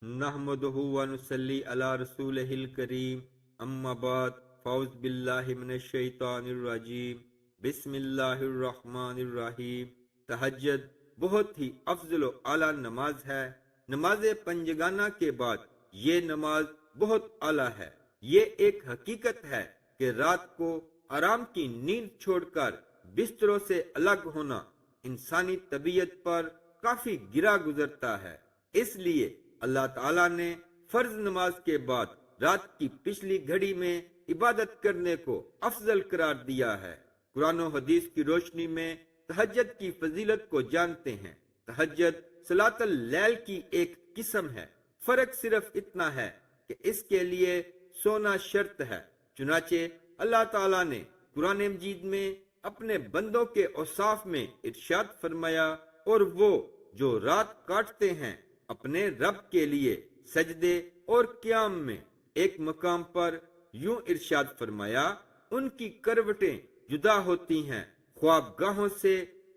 نحمدہ ونصلی علی رسولہ الکریم، اما بعد، فاعوذ باللہ من الشیطان الرجیم، بسم اللہ الرحمن الرحیم۔ تہجد بہت ہی افضل و اعلیٰ نماز ہے۔ نماز پنجگانہ کے بعد یہ نماز بہت اعلیٰ ہے۔ یہ ایک حقیقت ہے کہ رات کو آرام کی نیند چھوڑ کر بستروں سے الگ ہونا انسانی طبیعت پر کافی گرا گزرتا ہے۔ اس لیے اللہ تعالیٰ نے فرض نماز کے بعد رات کی پچھلی گھڑی میں عبادت کرنے کو افضل قرار دیا ہے۔ قرآن و حدیث کی روشنی میں تہجد کی فضیلت کو جانتے ہیں۔ تہجد صلاۃ اللیل کی ایک قسم ہے۔ فرق صرف اتنا ہے کہ اس کے لیے سونا شرط ہے۔ چنانچہ اللہ تعالیٰ نے قرآن مجید میں اپنے بندوں کے اوصاف میں ارشاد فرمایا، اور وہ جو رات کاٹتے ہیں اپنے رب کے لیے سجدے اور قیام میں، ایک مقام پر یوں ارشاد فرمایا، ان کی کروٹیں جدا ہوتی ہیں خواب گاہوں سے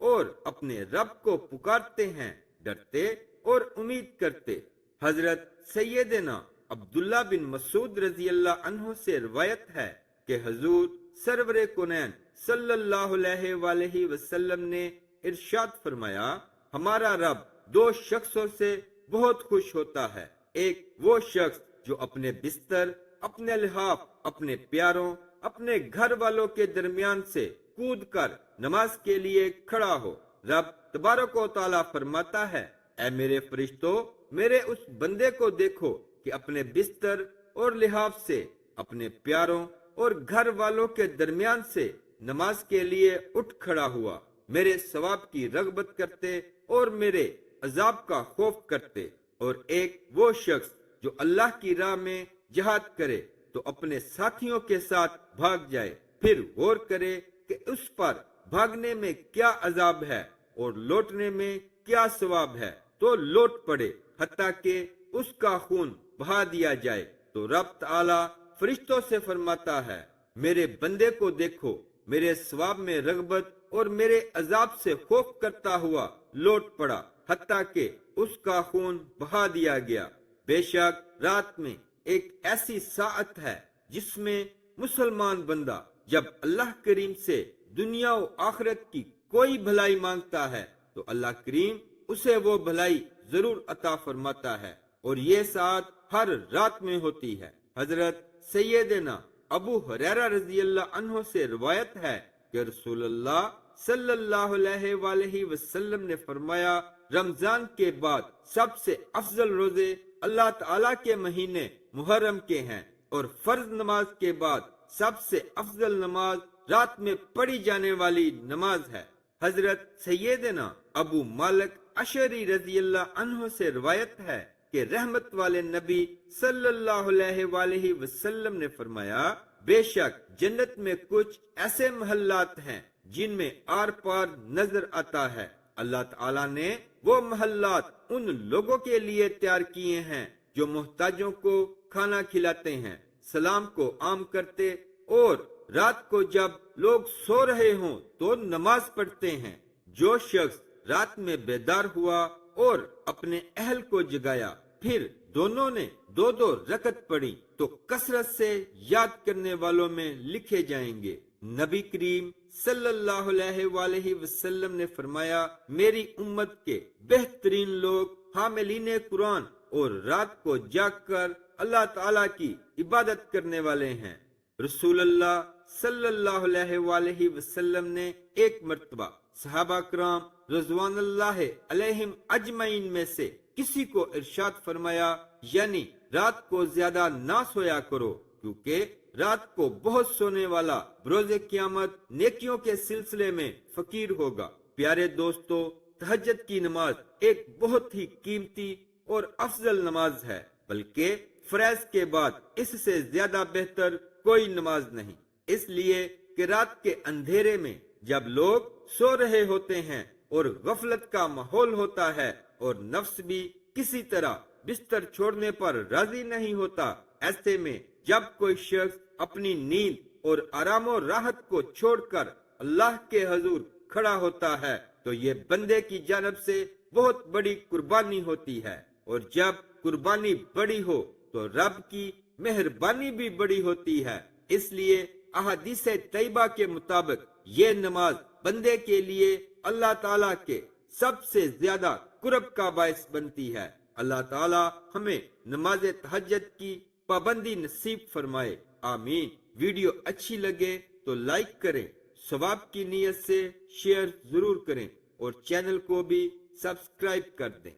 اور اپنے رب کو پکارتے ہیں ڈرتے اور امید کرتے۔ حضرت سیدنا عبداللہ بن مسعود رضی اللہ عنہ سے روایت ہے کہ حضور سرور کونین صلی اللہ علیہ وآلہ وسلم نے ارشاد فرمایا، ہمارا رب دو شخصوں سے بہت خوش ہوتا ہے۔ ایک وہ شخص جو اپنے بستر، اپنے لحاف، اپنے پیاروں، اپنے گھر والوں کے درمیان سے کود کر نماز کے لیے کھڑا ہو۔ رب تبارک و تعالیٰ فرماتا ہے، اے میرے فرشتوں، میرے اس بندے کو دیکھو کہ اپنے بستر اور لحاف سے اپنے پیاروں اور گھر والوں کے درمیان سے نماز کے لیے اٹھ کھڑا ہوا، میرے ثواب کی رغبت کرتے اور میرے عذاب کا خوف کرتے۔ اور ایک وہ شخص جو اللہ کی راہ میں جہاد کرے تو اپنے ساتھیوں کے ساتھ بھاگ جائے، پھر غور کرے کہ اس پر بھاگنے میں کیا عذاب ہے اور لوٹنے میں کیا ثواب ہے، تو لوٹ پڑے حتیٰ کہ اس کا خون بہا دیا جائے۔ تو رب تعالی فرشتوں سے فرماتا ہے، میرے بندے کو دیکھو، میرے ثواب میں رغبت اور میرے عذاب سے خوف کرتا ہوا لوٹ پڑا حتیٰ کہ اس کا خون بہا دیا گیا۔ بے شک رات میں ایک ایسی ساعت ہے جس میں مسلمان بندہ جب اللہ کریم سے دنیا و آخرت کی کوئی بھلائی مانگتا ہے تو اللہ کریم اسے وہ بھلائی ضرور عطا فرماتا ہے، اور یہ ساعت ہر رات میں ہوتی ہے۔ حضرت سیدنا ابو ہریرہ رضی اللہ عنہ سے روایت ہے کہ رسول اللہ صلی اللہ علیہ وآلہ وسلم نے فرمایا، رمضان کے بعد سب سے افضل روزے اللہ تعالیٰ کے مہینے محرم کے ہیں، اور فرض نماز کے بعد سب سے افضل نماز رات میں پڑھی جانے والی نماز ہے۔ حضرت سیدنا ابو مالک اشعری رضی اللہ عنہ سے روایت ہے کہ رحمت والے نبی صلی اللہ علیہ وآلہ وسلم نے فرمایا، بے شک جنت میں کچھ ایسے محلات ہیں جن میں آر پار نظر آتا ہے۔ اللہ تعالیٰ نے وہ محلات ان لوگوں کے لیے تیار کیے ہیں جو محتاجوں کو کھانا کھلاتے ہیں، سلام کو عام کرتے اور رات کو جب لوگ سو رہے ہوں تو نماز پڑھتے ہیں۔ جو شخص رات میں بیدار ہوا اور اپنے اہل کو جگایا، پھر دونوں نے دو دو رکعت پڑھی تو کثرت سے یاد کرنے والوں میں لکھے جائیں گے۔ نبی کریم صلی اللہ علیہ وآلہ وسلم نے فرمایا، میری امت کے بہترین لوگ حاملین قرآن اور رات کو جاگ کر اللہ تعالیٰ کی عبادت کرنے والے ہیں۔ رسول اللہ صلی اللہ علیہ وآلہ وسلم نے ایک مرتبہ صحابہ کرام رضوان اللہ علیہم اجمعین میں سے کسی کو ارشاد فرمایا، یعنی رات کو زیادہ نہ سویا کرو، کیونکہ رات کو بہت سونے والا بروز قیامت نیکیوں کے سلسلے میں فقیر ہوگا۔ پیارے دوستو، تہجد کی نماز ایک بہت ہی قیمتی اور افضل نماز ہے، بلکہ فرائض کے بعد اس سے زیادہ بہتر کوئی نماز نہیں، اس لیے کہ رات کے اندھیرے میں جب لوگ سو رہے ہوتے ہیں اور غفلت کا ماحول ہوتا ہے اور نفس بھی کسی طرح بستر چھوڑنے پر راضی نہیں ہوتا، ایسے میں جب کوئی شخص اپنی نیند اور آرام و راحت کو چھوڑ کر اللہ کے حضور کھڑا ہوتا ہے تو یہ بندے کی جانب سے بہت بڑی قربانی ہوتی ہے، اور جب قربانی بڑی ہو تو رب کی مہربانی بھی بڑی ہوتی ہے۔ اس لیے احادیث طیبہ کے مطابق یہ نماز بندے کے لیے اللہ تعالیٰ کے سب سے زیادہ قرب کا باعث بنتی ہے۔ اللہ تعالیٰ ہمیں نماز تہجد کی پابندی نصیب فرمائے، آمین۔ ویڈیو اچھی لگے تو لائک کریں، ثواب کی نیت سے شیئر ضرور کریں اور چینل کو بھی سبسکرائب کر دیں۔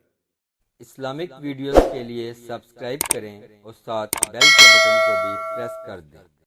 اسلامک ویڈیوز کے لیے سبسکرائب کریں اور ساتھ بیل کے بٹن کو بھی پریس کر دیں۔